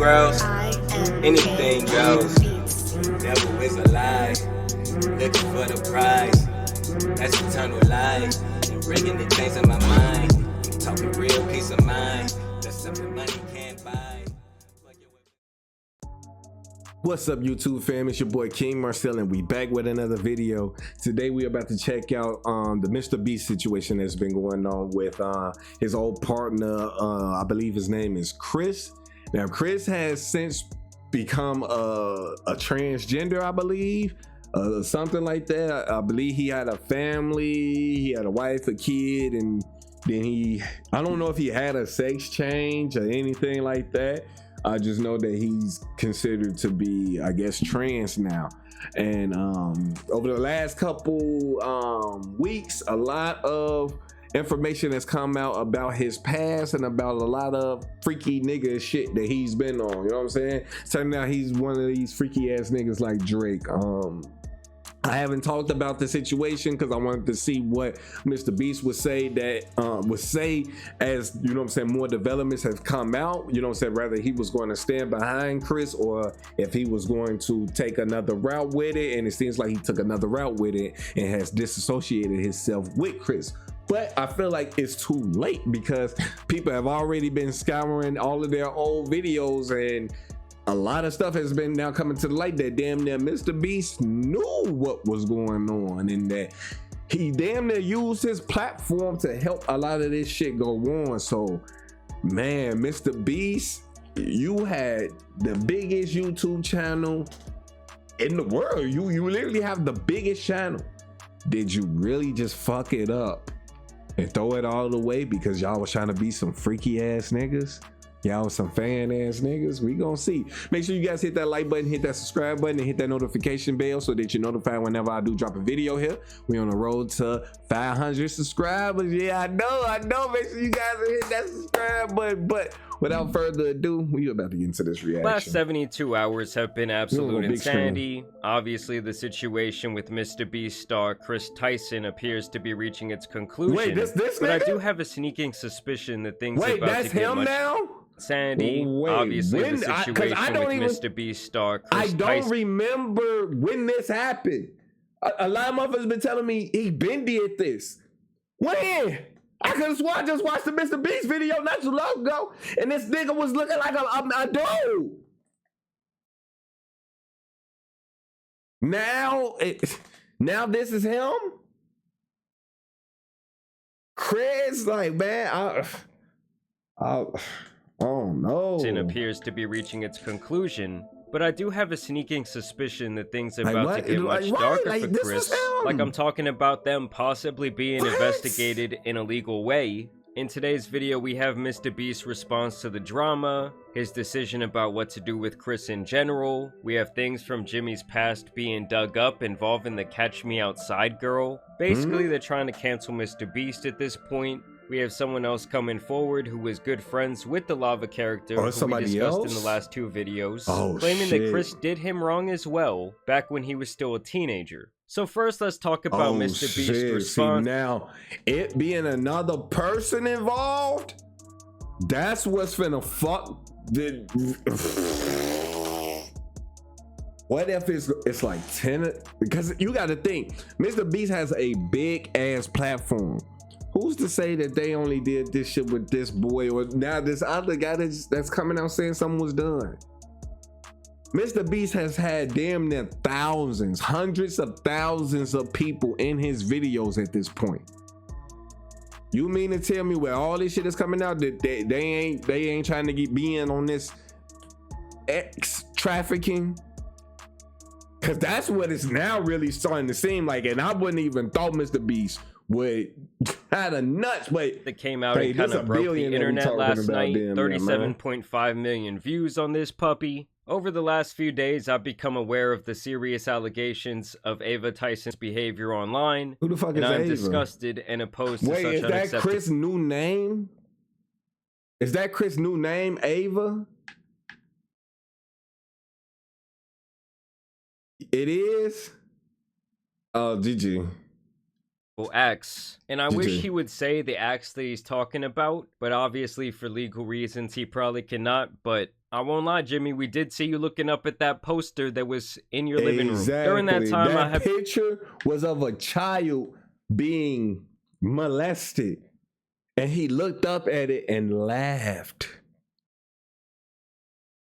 girls, anything goes. Devil is alive, looking for the prize. That's eternal life, and bringing the things in my mind. Talking real peace of mind, that's something money can't buy. What's up, YouTube fam? It's your boy KingMarcell, and we back with another video. Today we are about to check out the MrBeast situation that's been going on with his old partner. I believe his name is Kris. Now Kris has since become a transgender, I believe, something like that. I believe he had a family, he had a wife, a kid, and then I don't know if he had a sex change or anything like that. I just know that he's considered to be, I guess, trans now. And over the last couple weeks, a lot of information has come out about his past and about a lot of freaky nigga shit that he's been on. You know what I'm saying? Turning out he's one of these freaky ass niggas like Drake. I haven't talked about the situation because I wanted to see what MrBeast would say as, you know what I'm saying, more developments have come out. You know what I'm saying, whether he was going to stand behind Kris or if he was going to take another route with it. And it seems like he took another route with it and has disassociated himself with Kris. But I feel like it's too late because people have already been scouring all of their old videos, and a lot of stuff has been now coming to the light that damn near MrBeast knew what was going on, and that he damn near used his platform to help a lot of this shit go on. So, man, MrBeast, you had the biggest YouTube channel in the world. You literally have the biggest channel. Did you really just fuck it up and throw it all away because y'all was trying to be some freaky ass niggas? Y'all was some fan ass niggas. We gonna see. Make sure you guys hit that like button, hit that subscribe button, and hit that notification bell so that you're notified whenever I do drop a video here. We on the road to 500 subscribers. Yeah, I know. Make sure you guys hit that subscribe button. But without further ado, we about to get into this reaction. Last 72 hours have been absolute insanity. Obviously, the situation with MrBeast star Kris Tyson appears to be reaching its conclusion. Wait, this but nigga? I do have a sneaking suspicion that things are about that's to get him much now? Sandy. Obviously, the situation with MrBeast star Kris Tyson. I don't remember when this happened. A lot of motherfuckers been telling me he been did this. When? I could have sworn I just watched the MrBeast video not too long ago, and this nigga was looking like a dude. Now this is him? Kris, like, man, oh no. It appears to be reaching its conclusion, but I do have a sneaking suspicion that things are about to get much darker for Kris. Like, I'm talking about them possibly being investigated in a legal way. In today's video, we have MrBeast's response to the drama, his decision about what to do with Kris in general. We have things from Jimmy's past being dug up involving the Catch Me Outside girl. Basically, they're trying to cancel MrBeast at this point. We have someone else coming forward who was good friends with the lava character who we discussed in the last two videos, claiming that Kris did him wrong as well back when he was still a teenager. So first, let's talk about MrBeast's response. See, now, it being another person involved, that's what's finna fuck the... What if it's like 10? Because you gotta think, MrBeast has a big ass platform. Who's to say that they only did this shit with this boy, or now this other guy that's coming out saying something was done? MrBeast has had damn near thousands, hundreds of thousands of people in his videos at this point. You mean to tell me where all this shit is coming out that they ain't trying to be in on this X trafficking? Cause that's what it's now really starting to seem like, and I wouldn't even thought MrBeast would had a nuts, but that came out and kind of broke the internet last night. 37.5 million views on this puppy. Over the last few days, I've become aware of the serious allegations of Ava Tyson's behavior online. Who the fuck is Ava? And I'm Ava? disgusted and opposed to such unacceptable... Wait, is that Kris' new name? Is that Kris' new name, Ava? It is? Oh, GG. Acts, and I wish he would say the acts that he's talking about, but obviously for legal reasons he probably cannot. But I won't lie, Jimmy, we did see you looking up at that poster that was in your living room. During that time, that picture was of a child being molested, and he looked up at it and laughed.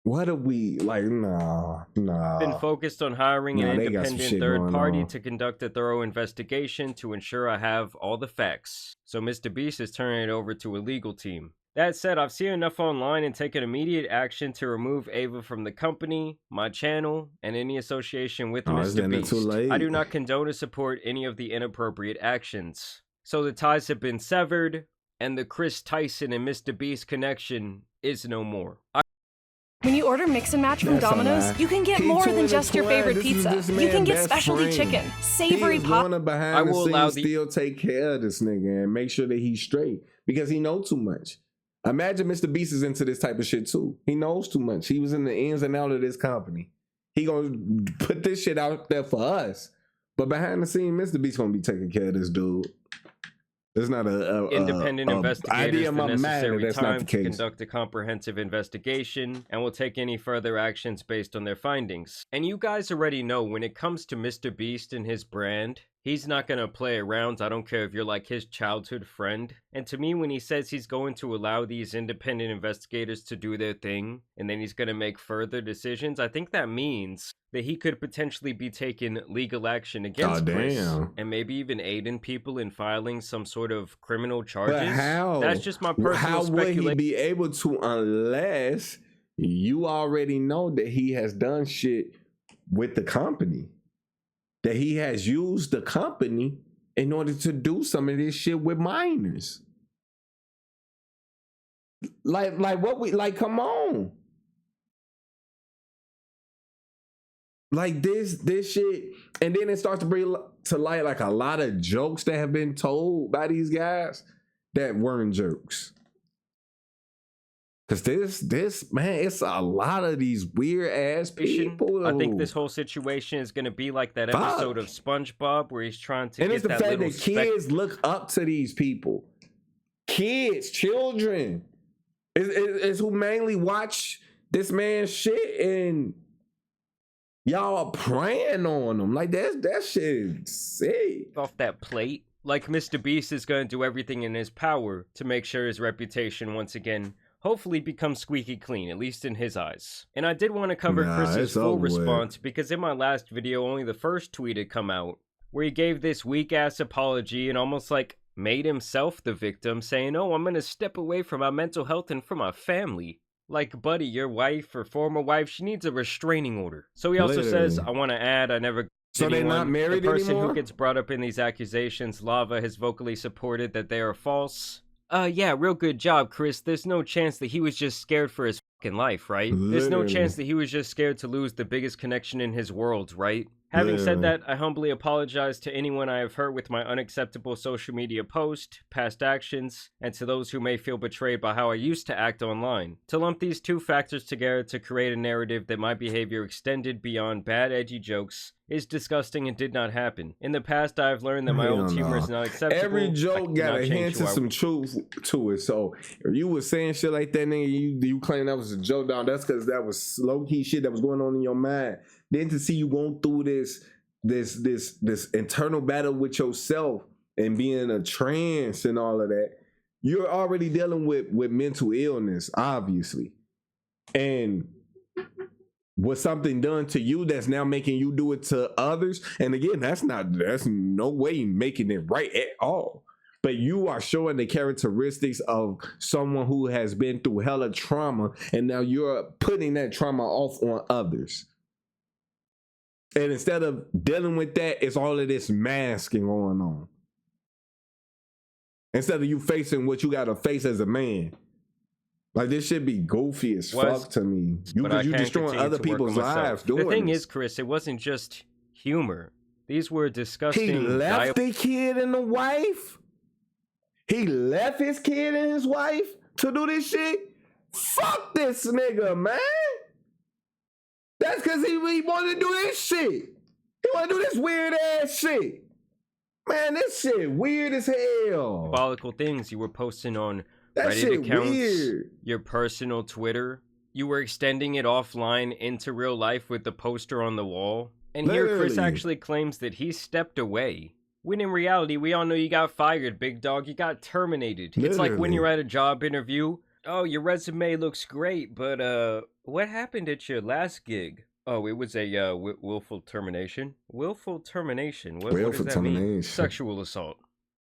What are we like? Nah. Been focused on hiring an independent third party to conduct a thorough investigation to ensure I have all the facts. So MrBeast is turning it over to a legal team. That said, I've seen enough online and taken immediate action to remove Ava from the company, my channel, and any association with MrBeast. I do not condone or support any of the inappropriate actions. So the ties have been severed, and the Kris Tyson and MrBeast connection is no more. When you order Mix and Match from Domino's, you can get more than just your favorite pizza. You can get specialty chicken, savory pop. I will allow still take care of this nigga and make sure that he's straight because he knows too much. Imagine MrBeast is into this type of shit too. He knows too much. He was in the ins and outs of this company. He gonna put this shit out there for us. But behind the scenes, MrBeast gonna be taking care of this dude. It's not independent investigators the necessary time to conduct a comprehensive investigation and will take any further actions based on their findings. And you guys already know when it comes to MrBeast and his brand, he's not gonna play around. I don't care if you're like his childhood friend. And to me, when he says he's going to allow these independent investigators to do their thing and then he's gonna make further decisions, I think that means that he could potentially be taking legal action against Kris and maybe even aiding people in filing some sort of criminal charges. But how? That's just my personal speculation. How would he be able to unless you already know that he has done shit with the company? That he has used the company in order to do some of this shit with minors. Like what we like, come on. Like this shit, and then it starts to bring to light like a lot of jokes that have been told by these guys that weren't jokes. Cause this man, it's a lot of these weird ass people. I think this whole situation is gonna be like that episode of SpongeBob where he's trying to. And it's the fact that kids look up to these people. Kids, children, is who mainly watch this man's shit and. Y'all are preying on them. Like, that shit sick. Off that plate. Like, MrBeast is going to do everything in his power to make sure his reputation, once again, hopefully becomes squeaky clean, at least in his eyes. And I did want to cover Kris's full response, because in my last video, only the first tweet had come out, where he gave this weak-ass apology and almost, like, made himself the victim, saying, oh, I'm going to step away from my mental health and from my family. Like, buddy, your wife or former wife, she needs a restraining order. So he also says, I want to add, I never... So they're not married anymore? The person who gets brought up in these accusations, Lava, has vocally supported that they are false. Yeah, real good job, Kris. There's no chance that he was just scared for his fucking life, right? There's no chance that he was just scared to lose the biggest connection in his world, right? Having said that, I humbly apologize to anyone I have hurt with my unacceptable social media post, past actions, and to those who may feel betrayed by how I used to act online. To lump these two factors together to create a narrative that my behavior extended beyond bad edgy jokes is disgusting and did not happen. In the past, I have learned that my old humor is not acceptable. Every joke got a hint of some truth to it. So if you was saying shit like that, nigga, you claim that was a joke down, that's because that was low-key shit that was going on in your mind. Then to see you going through this internal battle with yourself and being in a trance and all of that, you're already dealing with mental illness, obviously. And was something done to you that's now making you do it to others? And again, that's no way making it right at all. But you are showing the characteristics of someone who has been through hella trauma, and now you're putting that trauma off on others. And instead of dealing with that, it's all of this masking going on. Instead of you facing what you got to face as a man. Like, this should be goofy as fuck to me. You destroying other people's lives doing The thing this. is, Kris, it wasn't just humor. These were disgusting... He left the kid and the wife? He left his kid and his wife to do this shit? Fuck this nigga, man. That's because he wanted to do this shit. He want to do this weird ass shit. Man, this shit weird as hell. Diabolical things you were posting on that Reddit shit accounts, weird. your personal Twitter. You were extending it offline into real life with the poster on the wall. And Literally. here Kris actually claims that he stepped away. When in reality, we all know you got fired, big dog. You got terminated. Literally. It's like when you're at a job interview. Oh, your resume looks great, but what happened at your last gig? Oh, it was a willful termination. Willful termination. What does that mean? Sexual assault.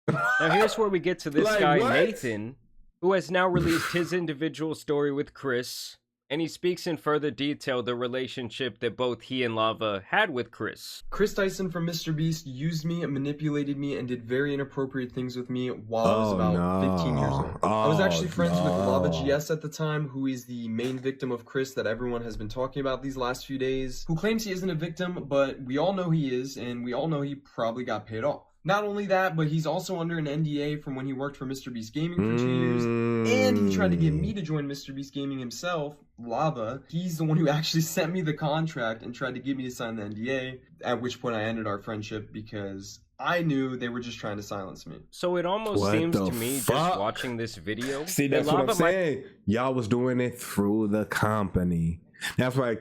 Now here's where we get to this guy, what? Nathan, who has now released his individual story with Kris. And he speaks in further detail the relationship that both he and Lava had with Kris. Kris Tyson from MrBeast used me, manipulated me, and did very inappropriate things with me while I was about 15 years old. I was actually friends with Lava GS at the time, who is the main victim of Kris that everyone has been talking about these last few days, who claims he isn't a victim, but we all know he is, and we all know he probably got paid off. Not only that, but he's also under an NDA from when he worked for MrBeast Gaming for 2 years, and he tried to get me to join MrBeast Gaming himself, Lava. He's the one who actually sent me the contract and tried to get me to sign the NDA, at which point I ended our friendship because I knew they were just trying to silence me. So it almost seems to me, just watching this video... See, that's what I'm saying. Y'all was doing it through the company. That's why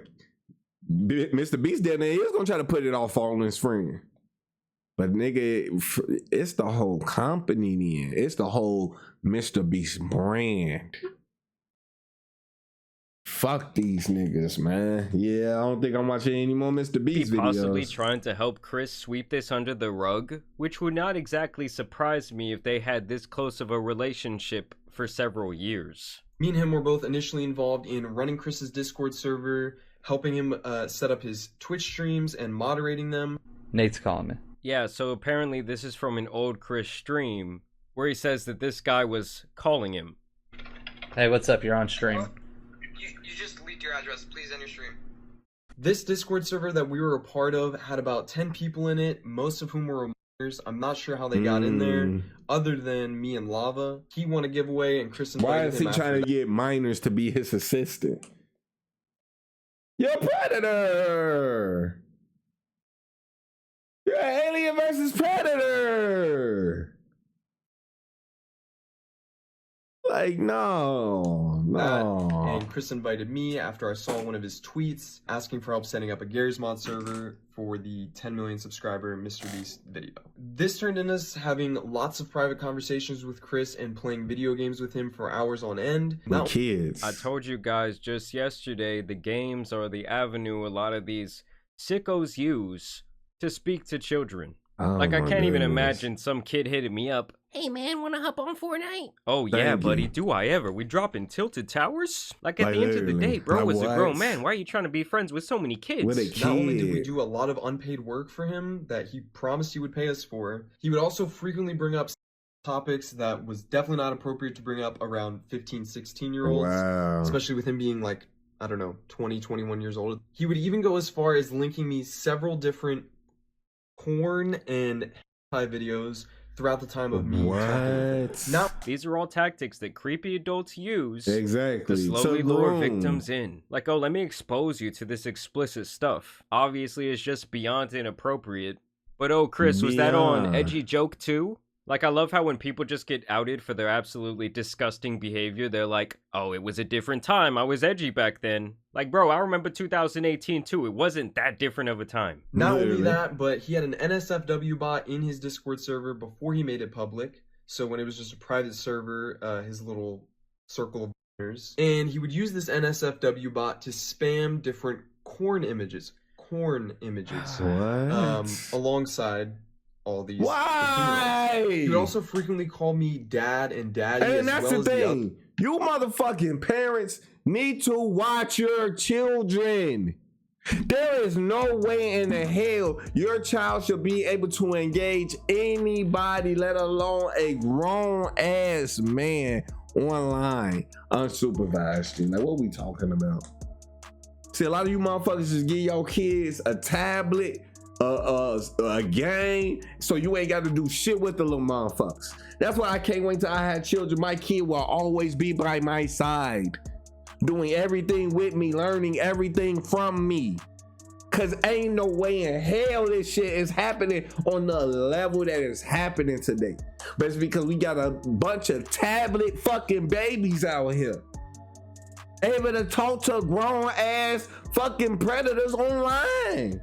MrBeast down there, he was going to try to put it off on his friend. But nigga, it's the whole company then. It's the whole MrBeast brand. Fuck these niggas, man. Yeah, I don't think I'm watching any more MrBeast videos. Possibly trying to help Kris sweep this under the rug, which would not exactly surprise me if they had this close of a relationship for several years. Me and him were both initially involved in running Kris's Discord server, helping him set up his Twitch streams and moderating them. Nate's calling me. Yeah, so apparently this is from an old Kris stream where he says that this guy was calling him. Hey, what's up? You're on stream. You just leaked your address. Please end your stream. This Discord server that we were a part of had about 10 people in it, most of whom were minors. I'm not sure how they got in there, other than me and Lava. He won a giveaway, and Kris invited him. Why is he trying to get minors to be his assistant? You're a predator! You're an alien versus predator. Like, no. And Kris invited me after I saw one of his tweets asking for help setting up a Garry's Mod server for the 10 million subscriber MrBeast video. This turned into us having lots of private conversations with Kris and playing video games with him for hours on end. With kids. I told you guys just yesterday, the games are the avenue a lot of these sickos use to speak to children. Like, I can't even imagine some kid hitting me up. Hey man, wanna hop on Fortnite? Oh yeah, buddy, do I ever? We dropping Tilted Towers? Like, at the end of the day, bro is a grown man. Why are you trying to be friends with so many kids? Not only did we do a lot of unpaid work for him that he promised he would pay us for, he would also frequently bring up topics that was definitely not appropriate to bring up around 15, 16-year-olds. Wow. Especially with him being like, I don't know, 20, 21 years old. He would even go as far as linking me several different porn and hentai videos throughout the time of me. What? These are all tactics that creepy adults use to slowly lure victims in. Like, oh, let me expose you to this explicit stuff. Obviously, it's just beyond inappropriate. But oh, Kris, was that on Edgy Joke too? Like, I love how when people just get outed for their absolutely disgusting behavior, they're like, oh, it was a different time. I was edgy back then. Like, bro, I remember 2018 too. It wasn't that different of a time. Not only that, but he had an NSFW bot in his Discord server before he made it public. So when it was just a private server, his little circle of partners. And he would use this NSFW bot to spam different corn images. Alongside all these. Why? He would also frequently call me dad and daddy. And that's the thing. You motherfucking parents need to watch your children. There is no way in the hell your child should be able to engage anybody, let alone a grown ass man online unsupervised. Like, what are we talking about? See, a lot of you motherfuckers just give your kids a tablet, a game, so you ain't got to do shit with the little motherfuckers. That's why I can't wait till I have children. My kid will always be by my side, doing everything with me, learning everything from me. Cause ain't no way in hell this shit is happening on the level that is happening today. But it's because we got a bunch of tablet fucking babies out here. able to talk to grown ass fucking predators online.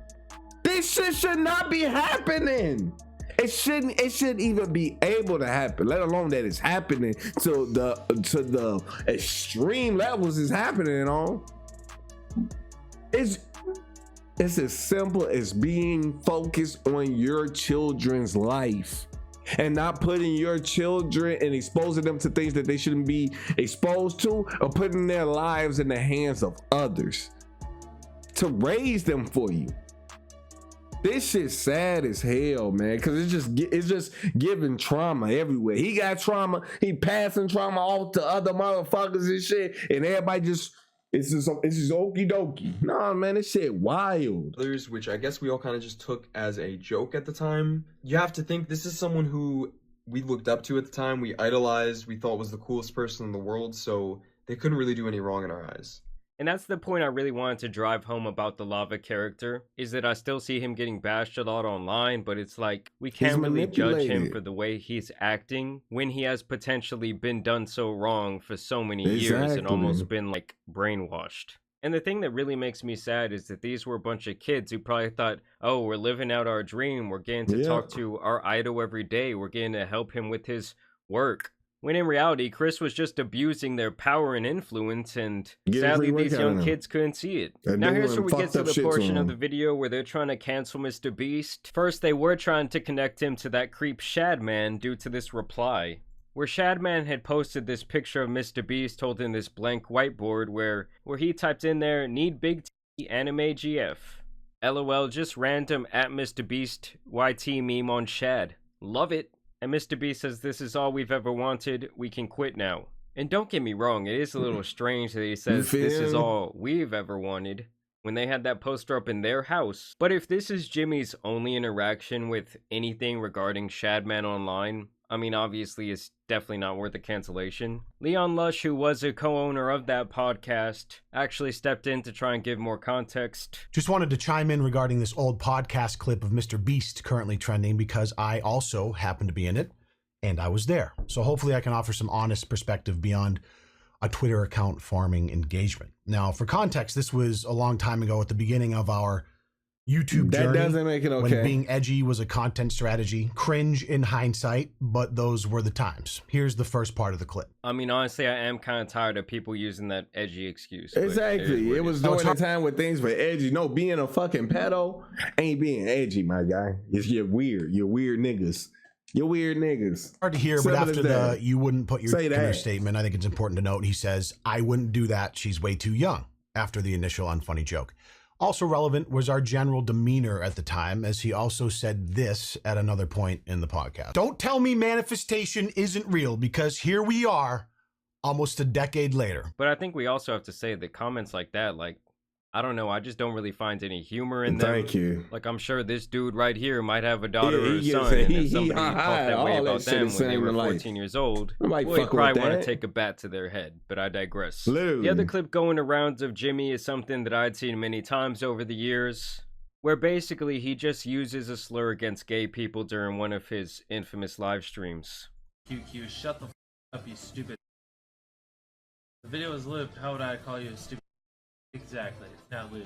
This shit should not be happening. It shouldn't even be able to happen, let alone that it's happening to the extreme levels it's happening on. It's as simple as being focused on your children's life and not putting your children and exposing them to things that they shouldn't be exposed to, or putting their lives in the hands of others to raise them for you. This shit's sad as hell, man, because it's just giving trauma everywhere. He got trauma, he passing trauma off to other motherfuckers and shit, and everybody it's just okie dokie. Nah, man, this shit wild. Others, which I guess we all kind of just took as a joke at the time. You have to think this is someone who we looked up to at the time, we idolized, we thought was the coolest person in the world, so they couldn't really do any wrong in our eyes. And that's the point I really wanted to drive home about the Lava character, is that I still see him getting bashed a lot online, but it's like, we can't really judge him for the way he's acting when he has potentially been done so wrong for so many years and almost been like brainwashed. And the thing that really makes me sad is that these were a bunch of kids who probably thought, oh, we're living out our dream, we're getting to talk to our idol every day, we're getting to help him with his work. When in reality, Kris was just abusing their power and influence, and sadly these young kids couldn't see it. Now here's where we get to the portion of the video where they're trying to cancel MrBeast. First, they were trying to connect him to that creep Shadman due to this reply, where Shadman had posted this picture of MrBeast holding this blank whiteboard where he typed in there, "Need big T anime GF. LOL, just random at MrBeast YT meme on Shad. Love it." And MrBeast says, "This is all we've ever wanted. We can quit now." And don't get me wrong, it is a little strange that he says this is all we've ever wanted when they had that poster up in their house. But if this is Jimmy's only interaction with anything regarding Shadman online, I mean, obviously it's definitely not worth a cancellation. Leon Lush, who was a co-owner of that podcast, actually stepped in to try and give more context. Just wanted to chime in regarding this old podcast clip of MrBeast currently trending, because I also happen to be in it and I was there. So hopefully I can offer some honest perspective beyond a Twitter account farming engagement. Now, for context, this was a long time ago at the beginning of our YouTube journey. That doesn't make it okay. When being edgy was a content strategy. Cringe in hindsight, but those were the times. Here's the first part of the clip. I mean, honestly, I am kind of tired of people using that edgy excuse. Exactly. It was during the time when things were edgy. No, being a fucking pedo ain't being edgy, my guy. You're weird. You're weird niggas. You're weird niggas. Hard to hear, but after the "you wouldn't put your Twitter statement," I think it's important to note, he says, "I wouldn't do that. She's way too young," after the initial unfunny joke. Also relevant was our general demeanor at the time, as he also said this at another point in the podcast. "Don't tell me manifestation isn't real, because here we are, almost a decade later." But I think we also have to say that comments like that, like, I don't know, I just don't really find any humor in them. Thank you. Like, I'm sure this dude right here might have a daughter or a son, and if somebody thought that way about them when they were 14 years old, well, you probably want to take a bat to their head, but I digress. Literally. The other clip going around of Jimmy is something that I'd seen many times over the years, where basically he just uses a slur against gay people during one of his infamous live streams. QQ, shut the f up, you stupid. The video is lived, how would I call you a stupid? Exactly, it's not lived,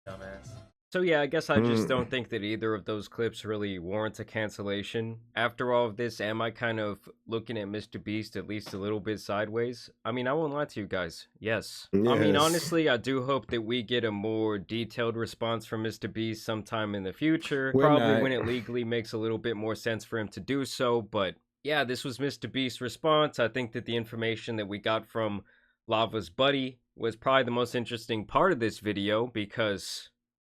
dumbass. So yeah, I guess I just don't think that either of those clips really warrant a cancellation. After all of this, am I kind of looking at MrBeast at least a little bit sideways? I mean, I won't lie to you guys. Yes. I mean, honestly, I do hope that we get a more detailed response from MrBeast sometime in the future. Probably when it legally makes a little bit more sense for him to do so. But yeah, this was MrBeast's response. I think that the information that we got from Lava's buddy was probably the most interesting part of this video, because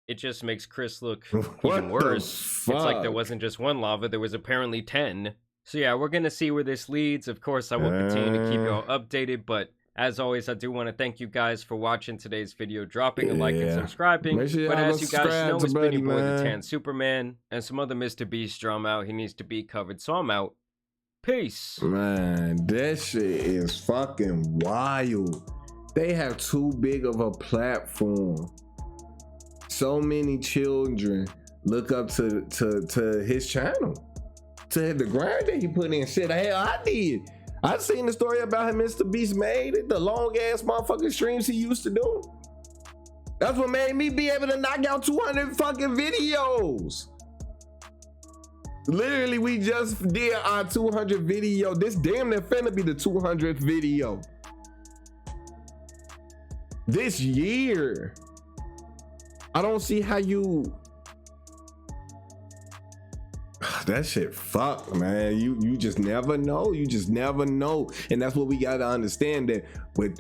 it just makes Kris look even worse. It's like there wasn't just one Lava, there was apparently 10. So yeah, we're gonna see where this leads. Of course, I will continue to keep you all updated, but as always, I do want to thank you guys for watching today's video, dropping a like and subscribing. But as you guys know, it's been your boy, the Tan Superman, and some other MrBeast drama out. He needs to be covered, so I'm out. Peace. Man, that shit is fucking wild. They have too big of a platform. So many children look up to his channel, to the grind that he put in. Shit, hell, I did. I seen the story about him, MrBeast made it, the long ass motherfucking streams he used to do. That's what made me be able to knock out 200 fucking videos. Literally, we just did our 200 video. This damn near finna be the 200th video this year. I don't see how you. That shit fuck, man. You just never know. You just never know. And that's what we gotta understand, that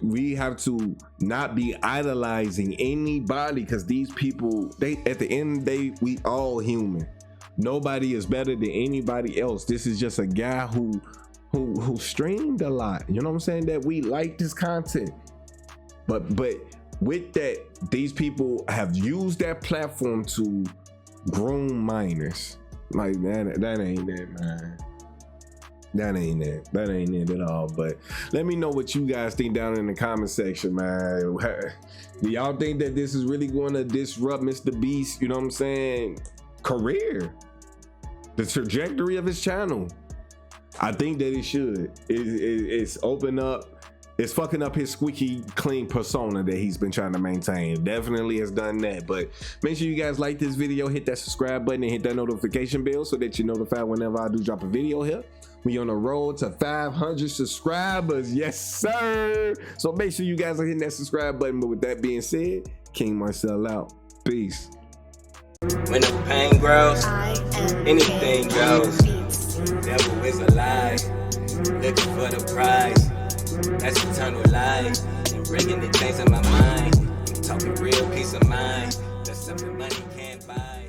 we have to not be idolizing anybody, because these people, they at the end of the day, we all human. Nobody is better than anybody else. This is just a guy who streamed a lot. You know what I'm saying? That we like this content. But with that, these people have used that platform to groom minors. Like that ain't it, man. That ain't it at all. But let me know what you guys think down in the comment section, man. Do y'all think that this is really going to disrupt MrBeast, you know what I'm saying, career, the trajectory of his channel? I think that it should. It's open up. It's fucking up his squeaky clean persona that he's been trying to maintain. Definitely has done that. But make sure you guys like this video, hit that subscribe button, and hit that notification bell so that you're notified whenever I do drop a video here. We on the road to 500 subscribers. Yes, sir. So make sure you guys are hitting that subscribe button. But with that being said, KingMarcell out. Peace. When the pain grows, anything goes. Devil is a lie, looking for the prize. That's eternal life, and bringing the things in my mind. I'm talking real peace of mind. That's something money can't buy.